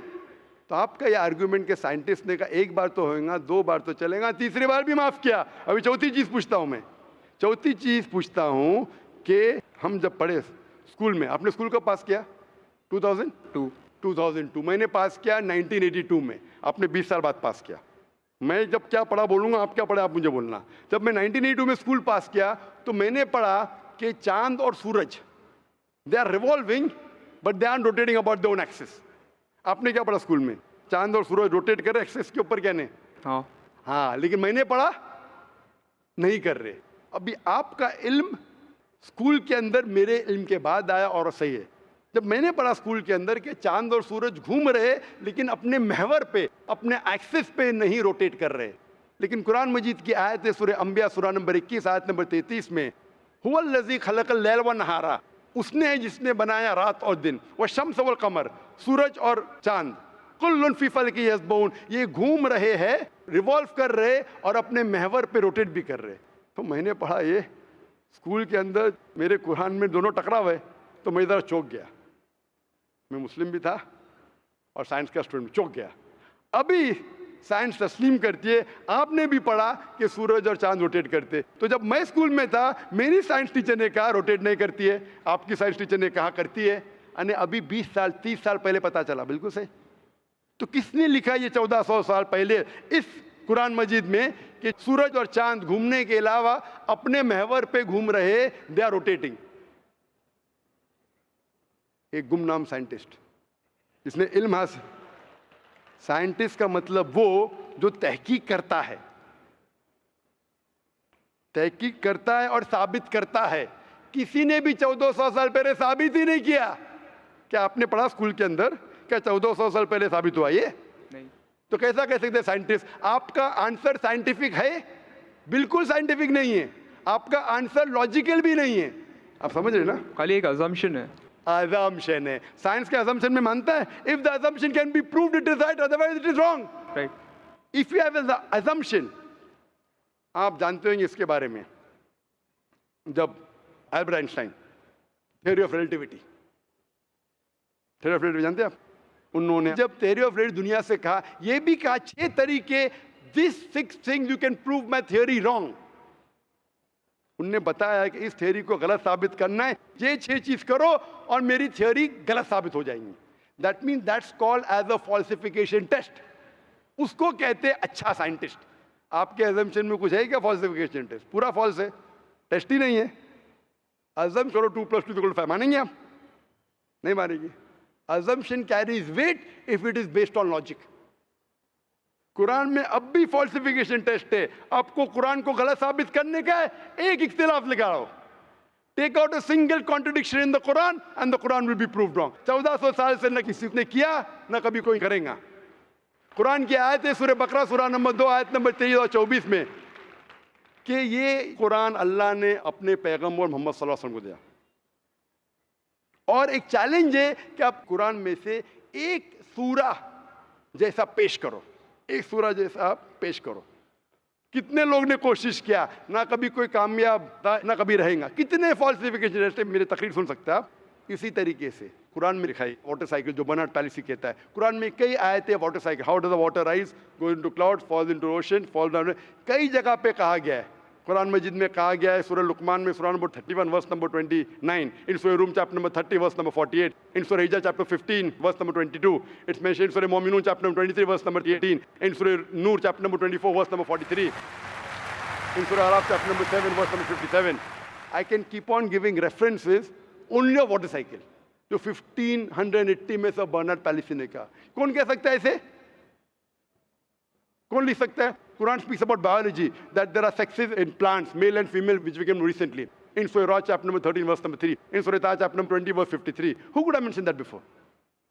तो आपका ये आर्ग्यूमेंट के साइंटिस्ट ने कहा एक बार तो होगा, 2 बार तो चलेगा, तीसरी बार भी माफ किया। अभी चौथी चीज पूछता हूं मैं, चौथी चीज पूछता हूं कि हम जब पढ़े स्कूल में, आपने स्कूल कब पास किया? 2002। मैंने पास किया 1982 में, आपने 20 साल बाद पास किया। मैं जब क्या पढ़ा बोलूंगा, आप क्या पढ़ा आप मुझे बोलना। जब मैं 1982 में स्कूल पास किया तो मैंने पढ़ा कि चांद और सूरज, they are revolving but they are rotating about their own axis. आपने क्या पढ़ा स्कूल में? चांद और सूरज रोटेट कर रहे एक्सिस के ऊपर, क्या नहीं? हाँ. हाँ, लेकिन मैंने पढ़ा नहीं कर रहे। अभी आपका इल्म स्कूल के अंदर मेरे इल्म के बाद आया और सही है। जब मैंने पढ़ा स्कूल के अंदर कि चांद और सूरज घूम रहे लेकिन अपने महवर पे, अपने एक्सिस पे नहीं रोटेट कर रहे। लेकिन कुरान मजीद की आयत है सूरह अंबिया सूरह नंबर 21 आयत नंबर 33 में, हुवल्लज़ी खलक़ल लैल व नहारा, उसने है जिसने बनाया रात और दिन, व शम्स वल कमर, सूरज और चांद, कुल्लुन फी फलकी यस्बहून, ये घूम रहे हैं, रिवॉल्व कर रहे और अपने महवर पे रोटेट भी कर रहे। तो मैंने पढ़ा ये स्कूल के अंदर, मेरे कुरान में दोनों टकराव है, तो मैं इधर चौंक गया। मैं मुस्लिम भी था और साइंस का स्टूडेंट, चौंक गया। अभी साइंस तस्लीम करती है, आपने भी पढ़ा कि सूरज और चांद रोटेट करते। तो जब मैं स्कूल में था मेरी साइंस टीचर ने कहा रोटेट नहीं करती है, आपकी साइंस टीचर ने कहा करती है। अने अभी 20 साल 30 साल पहले पता चला, बिल्कुल सही। तो किसने लिखा ये 1400 साल पहले इस कुरान मजीद में कि सूरज और चांद घूमने के अलावा अपने महवर पे घूम रहे, दे आर रोटेटिंग। एक गुमनाम साइंटिस्ट जिसने इल्म हासिल। साइंटिस्ट का मतलब वो जो तहकीक करता है, तहकीक करता है और साबित करता है। किसी ने भी 1400 साल पहले साबित ही नहीं किया। क्या आपने पढ़ा स्कूल के अंदर क्या 1400 साल पहले साबित हुआ ये? नहीं। तो कैसा कह सकते साइंटिस्ट? आपका आंसर साइंटिफिक है? बिल्कुल साइंटिफिक नहीं है। आपका आंसर लॉजिकल भी नहीं है। आप समझ रहे ना? खाली एक अजम्पशन है। assumption है। साइंस के assumption में मानता है if the assumption can be proved it is right, otherwise it is wrong. Right. If you have an assumption, आप जानते होंगे इसके बारे में, जब Albert Einstein theory of relativity, theory of relativity जानते हैं आप? उन्होंने जब थ्योरी ऑफ रिलेटिविटी दुनिया से कहा, ये भी कहा 6 तरीके, this 6 things you can prove my theory wrong. उनने बताया कि इस थ्योरी को गलत साबित करना है, ये 6 चीज करो और मेरी थ्योरी गलत साबित हो जाएंगी। That mean that's called as a falsification test. उसको कहते हैं अच्छा साइंटिस्ट। आपके अजम्पशन में कुछ है क्या फॉल्सिफिकेशन टेस्ट? पूरा फॉल्स है, टेस्ट ही नहीं है। अजम करो 2 + 2 = 5, मानेंगे आप? नहीं मानेंगे। assumption carries weight if it is based on logic. Quran में अब भी फॉल्सिफिकेशन टेस्ट है। आपको कुरान को गलत साबित करने का है, एक इख्तिलाफ लगाओ, take out a single contradiction in the Quran and the Quran will be proved wrong. 1400 साल से न किसी ने किया न कभी कोई करेगा। कुरान की आयत है सूरह बकरा सूरह नंबर 2 आयत नंबर 23 और 24 में कि ये कुरान अल्लाह ने अपने पैगंबर मोहम्मद सल्लल्लाहु अलैहि वसल्लम को दिया। और एक चैलेंज है कि आप कुरान में से एक सूरा जैसा पेश करो, एक सूरा जैसा आप पेश करो। कितने लोग ने कोशिश किया, ना कभी कोई कामयाब था ना कभी रहेगा। कितने फॉल्सिफिकेशन, जैसे मेरे तकरीर सुन सकते हैं आप। इसी तरीके से कुरान में लिखा है वाटर साइकिल, जो बर्नार्ड पॉलिसी कहता है। कुरान में कई आयतें water cycle, how does the water rise, go into cloud, falls into ocean, fall down, कई जगह पे कहा गया है। कुरान मजिद में कहा गया है सूरह लुकमान में सूरह नंबर 31 वर्स नंबर 29, इन सूरह रूम chapter number 30 verse number 48, in सूरह हिजर chapter 15 verse number 22, it's mentioned in सूरह मोमिनून chapter number 23 verse number 18, in सूरह नूर chapter number 24 verse number 43, in Surah Araf chapter number 7 verse number 57. I can keep on giving references only of water cycle जो 1580 में से Bernard policy ने कहा। कौन कह सकता है इसे? कौन लिख सकता है? Quran speaks about biology, that there are sexes in plants, male and female, which we came recently. In Surah Ra chapter number 13 verse number 3, in Surah Taha chapter number 20 verse 53. Who could have mentioned that before?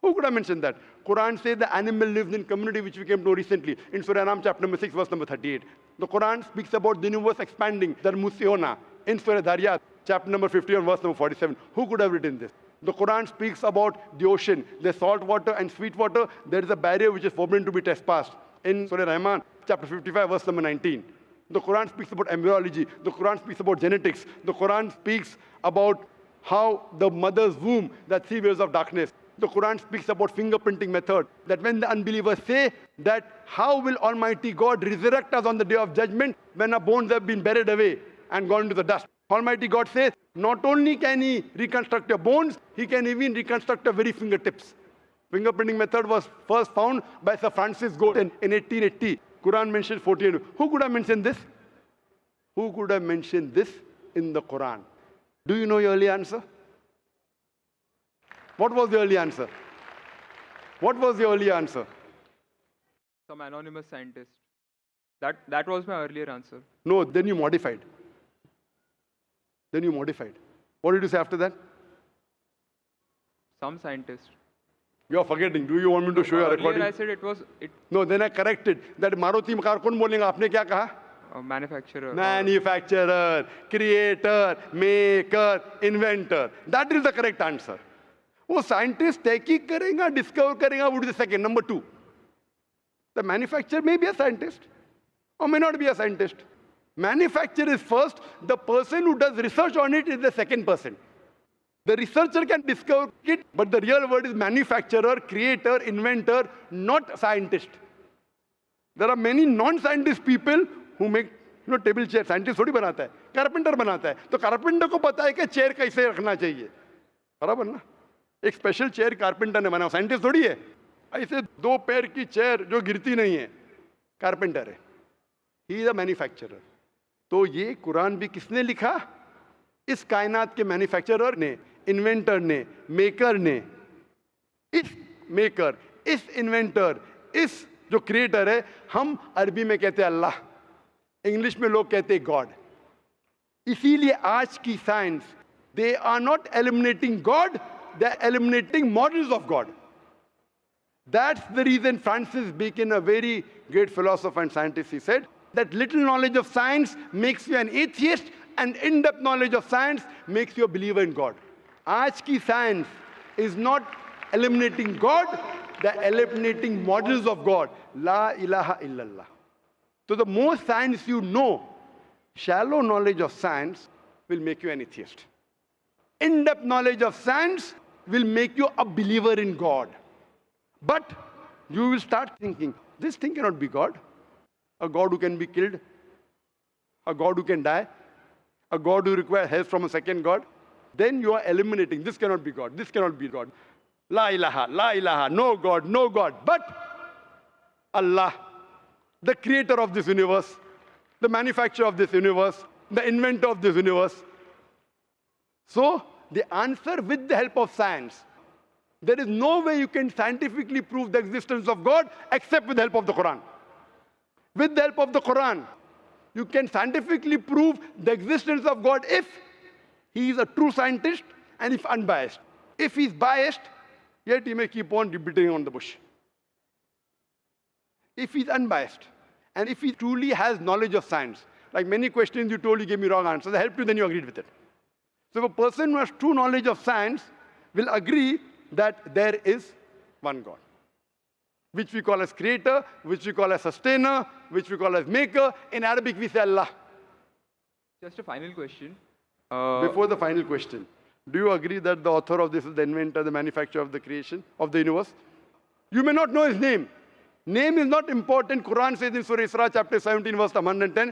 Who could have mentioned that? Quran says the animal lives in community, which we came to recently. In Surah Anam chapter number 6 verse number 38. The Quran speaks about the universe expanding, the Musiona. In Surah Dhariyat chapter number 51 verse number 47. Who could have written this? The Quran speaks about the ocean, the salt water and sweet water. There is a barrier which is forbidden to be trespassed. In Surah Rahman chapter 55 verse number 19. The Quran speaks about embryology. The Quran speaks about genetics. The Quran speaks about how the mother's womb, that 3 waves of darkness. The Quran speaks about fingerprinting method, that when the unbelievers say that how will Almighty God resurrect us on the day of judgment when our bones have been buried away and gone into the dust. Almighty God says not only can he reconstruct your bones, he can even reconstruct your very fingertips. Fingerprinting method was first found by Sir Francis Galton in 1880. Quran mentions 14. Who could have mentioned this? Who could have mentioned this in the Quran? Do you know your early answer? What was the early answer? What was the early answer? Some anonymous scientist. That was my earlier answer. No, then you modified. Then you modified. What did you say after that? Some scientist. You are forgetting. Do you want me to show you a Earlier recording? I said it was No, then I corrected. That Maruti car कौन बोलेगा? आपने क्या कहा? a manufacturer. Manufacturer, creator, maker, inventor. That is the correct answer. वो scientist तहकीक करेगा, discover करेगा, would be the second. Number two, the manufacturer may be a scientist or may not be a scientist. Manufacturer is first. The person who does research on it is the second person. The researcher can discover it, but the real word is manufacturer, creator, inventor, not scientist. There are many non-scientist people who make table chair. Scientist थोड़ी बनाता है, carpenter बनाता है. तो carpenter को पता है कि चेयर कैसे रखना चाहिए, बराबर ना? एक स्पेशल चेयर कारपेंटर ने बनाया, साइंटिस्ट थोड़ी है. ऐसे दो पैर की चेयर जो गिरती नहीं है, कारपेंटर है. He is a manufacturer. तो ये कुरान भी किसने लिखा? इस कायनात के मैन्युफैक्चरर ने, इन्वेंटर ने, मेकर ने. इस मेकर, इस इन्वेंटर, इस जो क्रिएटर है, हम अरबी में कहते हैं अल्लाह, इंग्लिश में लोग कहते हैं गॉड. इसीलिए आज की science, they are not eliminating God, they are eliminating models of God. That's the reason Francis Bacon, a very great philosopher and scientist, he said that little knowledge of science makes you an atheist and in-depth knowledge of science makes you a believer in God. आज की science is not eliminating God, they're eliminating models of God. La ilaha illallah. So the more science you know, shallow knowledge of science will make you an atheist. In-depth knowledge of science will make you a believer in God. But you will start thinking, this thing cannot be God. A God who can be killed, a God who can die, a God who requires help from a second God. Then you are eliminating, this cannot be God, this cannot be God. La ilaha, no God, no God. But Allah, the creator of this universe, the manufacturer of this universe, the inventor of this universe. So the answer with the help of science. There is no way you can scientifically prove the existence of God except with the help of the Quran. With the help of the Quran, you can scientifically prove the existence of God if he is a true scientist and if unbiased. If he is biased, yet he may keep on beating on the bush. If he is unbiased, and if he truly has knowledge of science, like many questions you told, you gave me wrong answers, I helped you, then you agreed with it. So if a person who has true knowledge of science will agree that there is one God, which we call as creator, which we call as sustainer, which we call as maker. In Arabic, we say Allah. Just a final question. Before the final question, do you agree that the author of this is the inventor, the manufacturer of the creation, of the universe? You may not know his name. Name is not important. Quran says in Surah Isra, chapter 17, verse 110,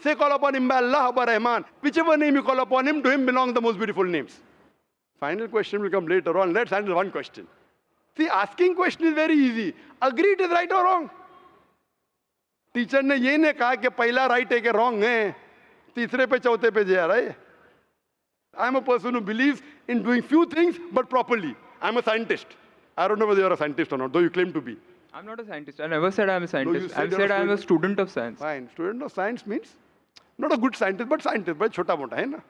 Say, call upon him by Allah or by Rahman. Whichever name you call upon him, to him belong the most beautiful names. Final question will come later on. Let's handle one question. See, asking question is very easy. Agree it is right or wrong. Teacher ने ये नहीं कहा कि पहला right है कि wrong है, तीसरे पे चौथे पे जा रहा है. I'm a person who believes in doing few things but properly. I'm a scientist. I don't know whether you're a scientist or not, though you claim to be. I'm not a scientist. I never said I'm a scientist. said I've you're a said I'm a student. student of science. Fine. Student of science means not a good scientist, but scientist. But छोटा मोटा है ना.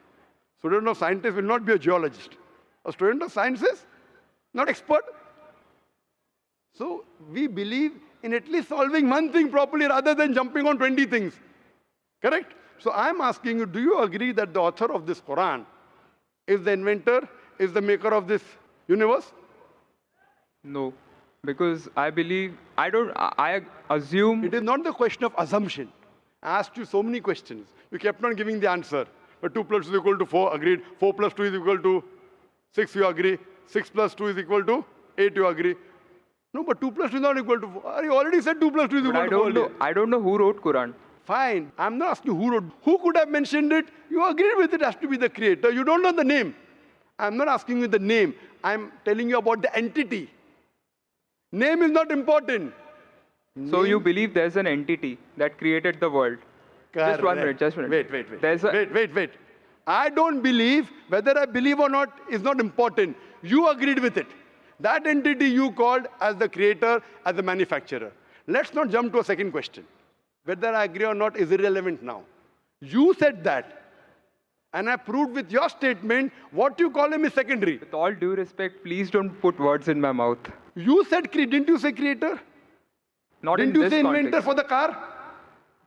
Student of scientist will not be a geologist. A student of science is not expert. So we believe in at least solving one thing properly rather than jumping on 20 things. Correct? So I'm asking you, do you agree that the author of this Quran is the inventor, is the maker of this universe? No, because I believe, I assume. It is not the question of assumption. I asked you so many questions. You kept on giving the answer. But 2 plus 2 is equal to 4, agreed. 4 plus 2 is equal to 6, you agree. 6 plus 2 is equal to 8, you agree. No, but 2 plus 2 is not equal to 4. You already said 2 plus 2 is equal to 4. I don't know who wrote Quran. Fine. I'm not asking who wrote. Who could have mentioned it? You agreed with it has to be the creator. You don't know the name. I'm not asking you the name. I'm telling you about the entity. Name is not important. So you believe there's an entity that created the world? Correct. Just 1 minute, just 1 minute. Wait. I don't believe, whether I believe or not is not important. You agreed with it. That entity you called as the creator, as the manufacturer. Let's not jump to a second question. Whether I agree or not is irrelevant now. You said that. And I proved with your statement what you call him is secondary. With all due respect, please don't put words in my mouth. You said, didn't you say creator? Not Didn't in you this say context. inventor for the car?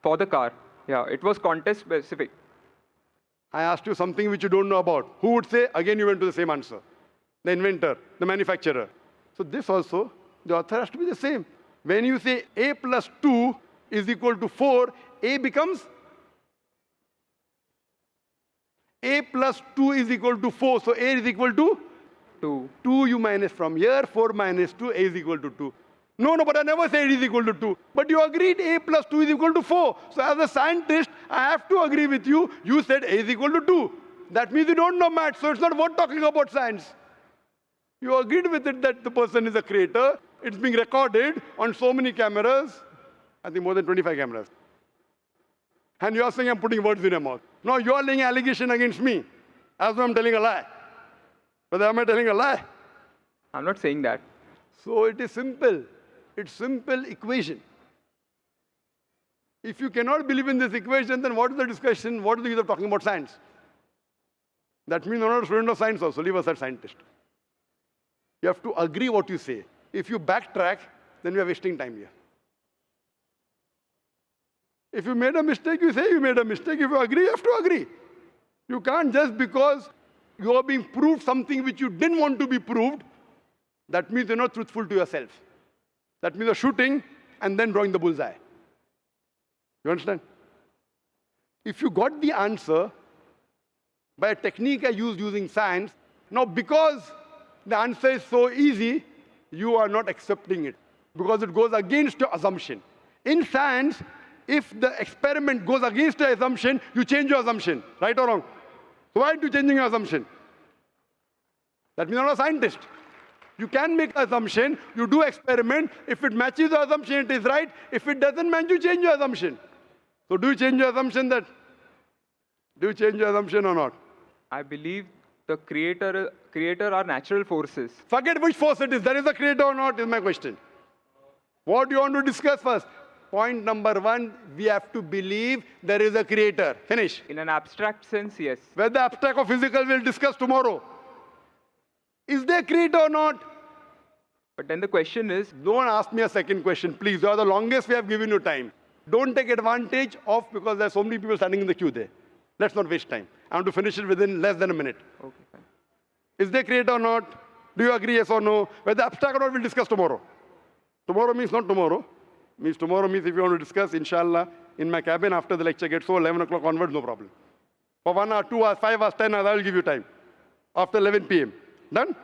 For the car. Yeah, it was context specific. I asked you something which you don't know about. Who would say? Again, you went to the same answer. The inventor, the manufacturer. So this also, the author has to be the same. When you say A plus 2 is equal to 4, A becomes A plus 2 is equal to 4. So A is equal to 2. 2 you minus from here, 4 minus 2, A is equal to 2. No, but I never said it is equal to 2. But you agreed A plus 2 is equal to 4. So as a scientist, I have to agree with you. You said A is equal to 2. That means you don't know math, so it's not worth talking about science. You agreed with it that the person is a creator. It's being recorded on so many cameras. I think more than 25 cameras. And you are saying I'm putting words in your mouth. No, you are laying allegation against me. As though I'm telling a lie. But am I telling a lie? I'm not saying that. So it is simple. It's simple equation. If you cannot believe in this equation, then what is the discussion? What is the use of talking about science? That means you're not a student of science also. Leave aside scientist. You have to agree what you say. If you backtrack, then we are wasting time here. If you made a mistake, you say you made a mistake. If you agree, you have to agree. You can't just because you are being proved something which you didn't want to be proved, that means you're not truthful to yourself. That means you're shooting and then drawing the bullseye. You understand? If you got the answer by a technique I used using science, now because the answer is so easy, you are not accepting it because it goes against your assumption. In science, if the experiment goes against your assumption, you change your assumption, right or wrong? So why aren't you changing your assumption? That means you're not a scientist. You can make an assumption, you do experiment. If it matches the assumption, it is right. If it doesn't match, you change your assumption. So do you change your assumption that? Do you change your assumption or not? I believe the creator are natural forces. Forget which force it is. There is a creator or not is my question. What do you want to discuss first? Point number 1, we have to believe there is a creator. Finish. In an abstract sense, yes. Whether abstract or physical, we'll discuss tomorrow. Is there a creator or not? But then the question is, Don't ask me a second question, please. You are the longest we have given you time. Don't take advantage of because there are so many people standing in the queue there. Let's not waste time. I want to finish it within less than a minute. okay, fine. Is there a creator or not? Do you agree, yes or no? Whether abstract or not, we'll discuss tomorrow. Tomorrow means not tomorrow. Means tomorrow means if you want to discuss, inshallah, in my cabin after the lecture gets over, 11 o'clock onwards, no problem. For 1 hour, 2 hours, 5 hours, 10 hours, I will give you time. After 11 p.m. Done?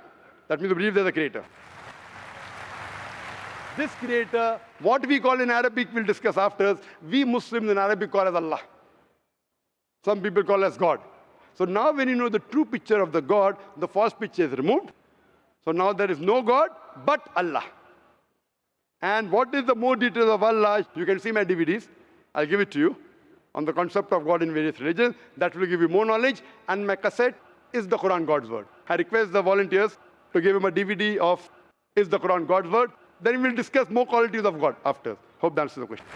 That means you believe there's a creator. This creator, what we call in Arabic, we'll discuss after, we Muslims in Arabic call as Allah. Some people call as God. So now when you know the true picture of the God, the false picture is removed. So now there is no God but Allah. And what is the more details of Allah? You can see my DVDs. I'll give it to you on the concept of God in various religions. That will give you more knowledge. And my cassette is the Quran God's Word. I request the volunteers to give him a DVD of Is the Quran God's Word? Then we'll discuss more qualities of God after. Hope that answers the question.